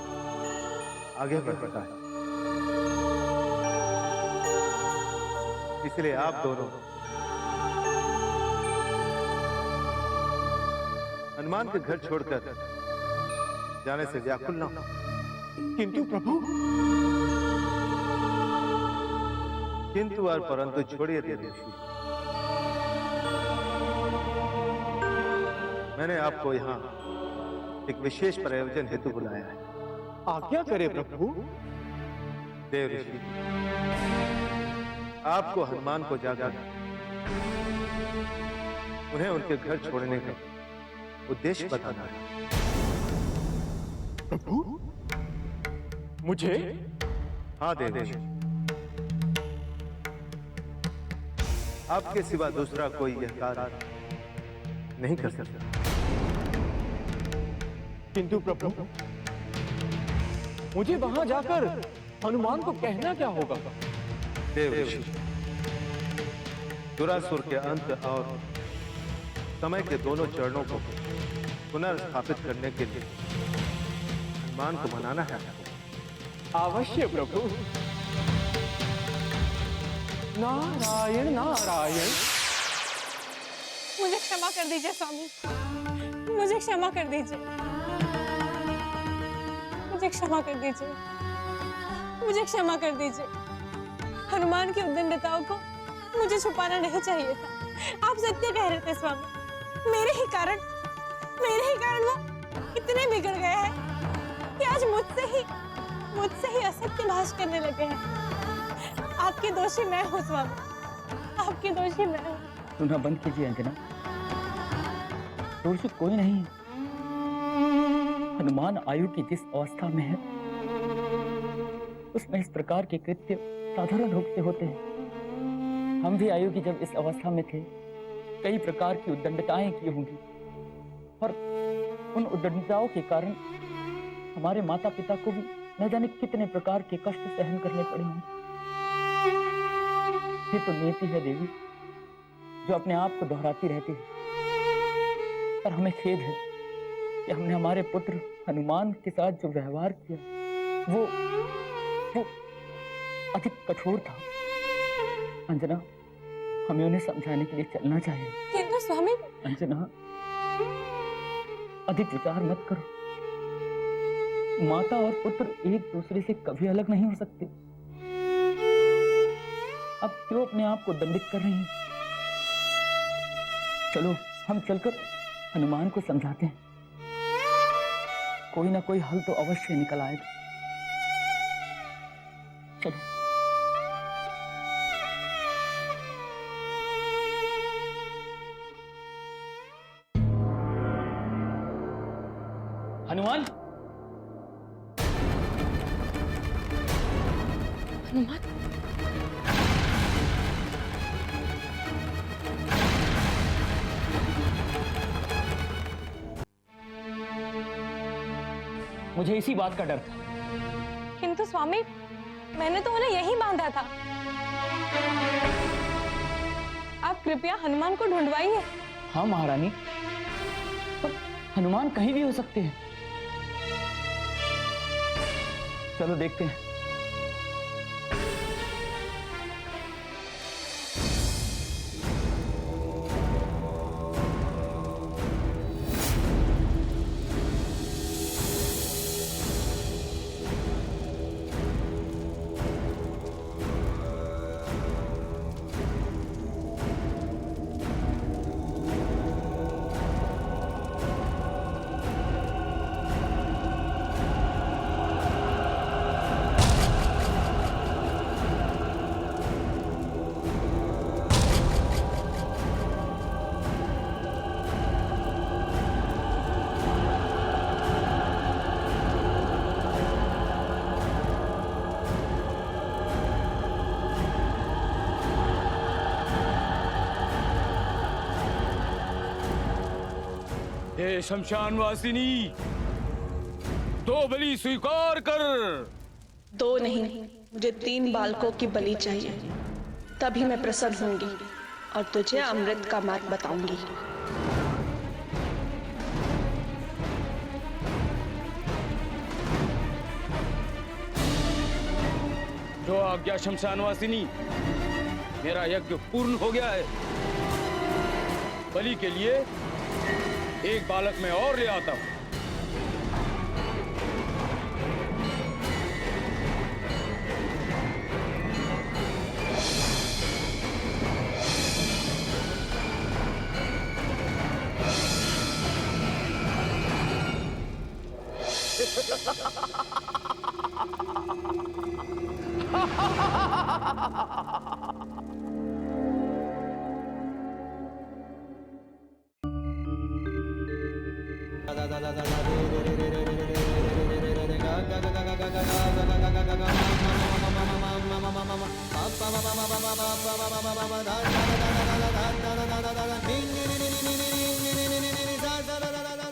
आगे बढ़ता है। इसलिए आप दोनों हनुमान के घर छोड़कर जाने से व्याकुल ना हो। किंतु प्रभु, किंतु और परंतु छोड़िए देवी। मैंने आपको यहाँ एक विशेष प्रयोजन हेतु बुलाया है। आज्ञा करे प्रभु। देव ऋषि, आपको हनुमान को जाकर उन्हें उनके घर छोड़ने का उद्देश्य बताना है। प्रभु, मुझे? हाँ देव ऋषि, आपके सिवा दूसरा कोई यह कार्य नहीं कर सकता। किंतु प्रभु, मुझे वहां जाकर हनुमान को कहना क्या होगा? देव ऋषि, दुरासुर के अंत और समय के दोनों चरणों को पुनर्स्थापित करने के लिए हनुमान को मनाना है। अवश्य प्रभु। नारायण नारायण। मुझे क्षमा कर दीजिए स्वामी, मुझे क्षमा कर दीजिए, मुझे क्षमा कर दीजिए, मुझे क्षमा कर दीजिए। हनुमान की उद्दंडताओं को मुझे छुपाना नहीं चाहिए था। आप सत्य कह रहे थे स्वामी। मेरे ही कारण वो इतने बिगड़ गए हैं कि आज मुझसे ही असत्य भाष करने लगे हैं। आपकी दोषी मैं हूँ स्वामी, आपकी दोषी मैं हूँ। सुनना बंद कीजिए अंजना, दोषी कोई नहीं है। हनुमान आयु की जिस अवस्था में है उसमें इस प्रकार के कृत्य साधारण रूप से होते हैं। हम भी आयु की जब इस अवस्था में थे कई प्रकार की उद्दंडताएं की होंगी और उन उद्दंडताओं के कारण हमारे माता पिता को भी न जाने कितने प्रकार के कष्ट सहन करने पड़े होंगे। ये तो नियति है देवी जो अपने आप को दोहराती रहती है। पर हमें खेद है कि हमने हमारे पुत्र हनुमान के साथ जो व्यवहार किया वो अधिक कठोर था। अंजना, हमें उन्हें समझाने के लिए चलना चाहिए। किंतु स्वामी। अंजना, अधिक विचार मत करो। माता और पुत्र एक दूसरे से कभी अलग नहीं हो सकते। अब क्यों अपने आप को दंडित कर रही हैं? चलो हम चलकर हनुमान को समझाते हैं, कोई ना कोई हल तो अवश्य निकल आएगा। चलो। हनुमान, हनुमान, मुझे इसी बात का डर था। किंतु स्वामी, मैंने तो उन्हें यही बांधा था। आप कृपया हनुमान को ढूंढवाइए। हाँ महारानी, पर हनुमान कहीं भी हो सकते हैं। चलो देखते हैं। हे शमशान वासिनी, दो बलि स्वीकार कर। दो नहीं, मुझे 3 बालकों की बलि चाहिए, तभी मैं प्रसन्न होंगी और तुझे अमृत का मार्ग बताऊंगी। जो आज्ञा शमशान वासिनी, मेरा यज्ञ पूर्ण हो गया है। बलि के लिए एक बालक मैं और ले आता हूं।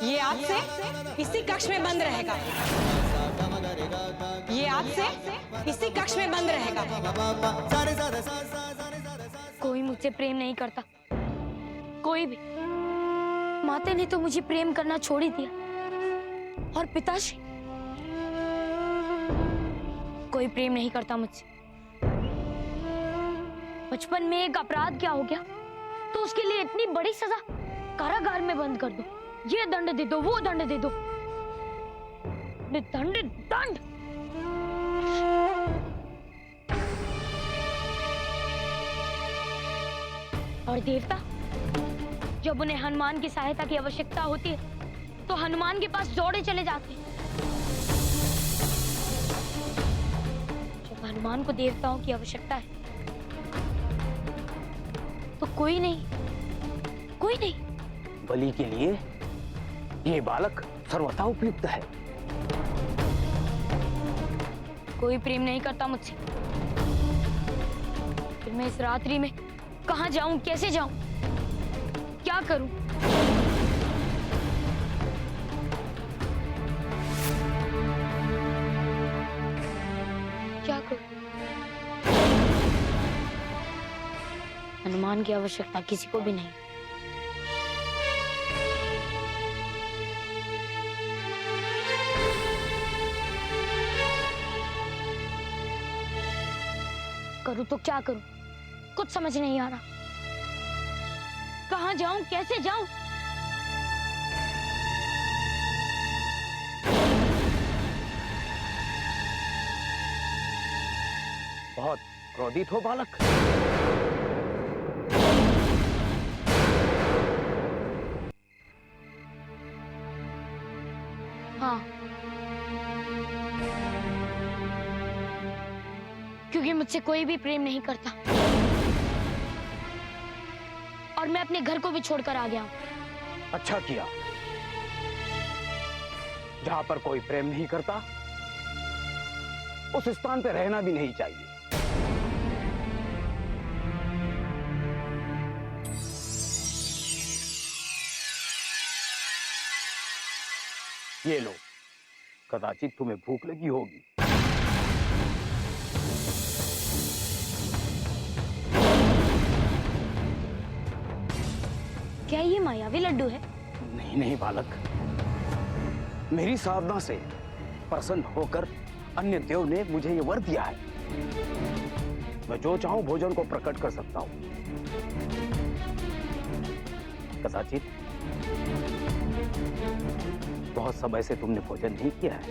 ये आज से इसी कक्ष में बंद रहेगा। ये आज से इसी कक्ष में बंद रहेगा। कोई मुझसे प्रेम नहीं करता, कोई भी। माता ने तो मुझे प्रेम करना छोड़ ही दिया, और पिताश्री कोई प्रेम नहीं करता मुझसे। बचपन में एक अपराध क्या हो गया तो उसके लिए इतनी बड़ी सजा, कारागार में बंद कर दो, ये दंड दे दो, वो दंड दे दो, दंड दंड। और देवता जब उन्हें हनुमान की सहायता की आवश्यकता होती है तो हनुमान के पास दौड़े चले जाते हैं। जब हनुमान को देवताओं की आवश्यकता है तो कोई नहीं। बलि के लिए ये बालक सर्वथा उपयुक्त है। कोई प्रेम नहीं करता मुझसे। फिर मैं इस रात्रि में कहां जाऊं, कैसे जाऊं, क्या करूं? क्या करूं? हनुमान की आवश्यकता किसी को भी नहीं। करूं तो क्या करूं, कुछ समझ नहीं आ रहा। कहां जाऊं, कैसे जाऊं? बहुत क्रोधित हो बालक। हाँ, क्योंकि मुझसे कोई भी प्रेम नहीं करता और मैं अपने घर को भी छोड़कर आ गया हूं। अच्छा किया। जहां पर कोई प्रेम नहीं करता उस स्थान पर रहना भी नहीं चाहिए। ये लो, कदाचित तुम्हें भूख लगी होगी। क्या ये मायावी लड्डू है? नहीं बालक, मेरी साधना से प्रसन्न होकर अन्य देव ने मुझे ये वर दिया है। मैं जो चाहूं भोजन को प्रकट कर सकता हूं। कदाचित बहुत समय से तुमने भोजन नहीं किया है।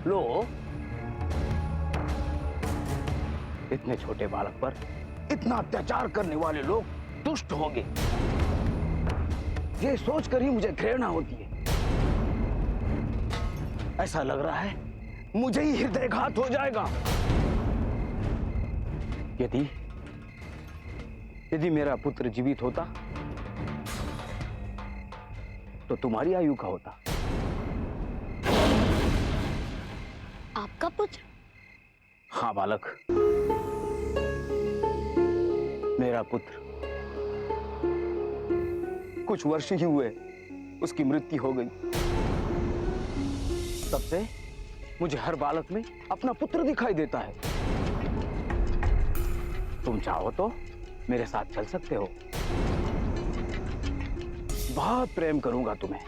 लो, इतने छोटे बालक पर इतना अत्याचार करने वाले लोग दुष्ट होंगे, ये सोचकर ही मुझे घृणा होती है। ऐसा लग रहा है मुझे ही हृदयघात हो जाएगा। यदि मेरा पुत्र जीवित होता तो तुम्हारी आयु का होता। आपका पुत्र? हाँ बालक, मेरा पुत्र। कुछ वर्ष ही हुए उसकी मृत्यु हो गई। तब से मुझे हर बालक में अपना पुत्र दिखाई देता है। तुम चाहो तो मेरे साथ चल सकते हो। बहुत प्रेम करूंगा तुम्हें।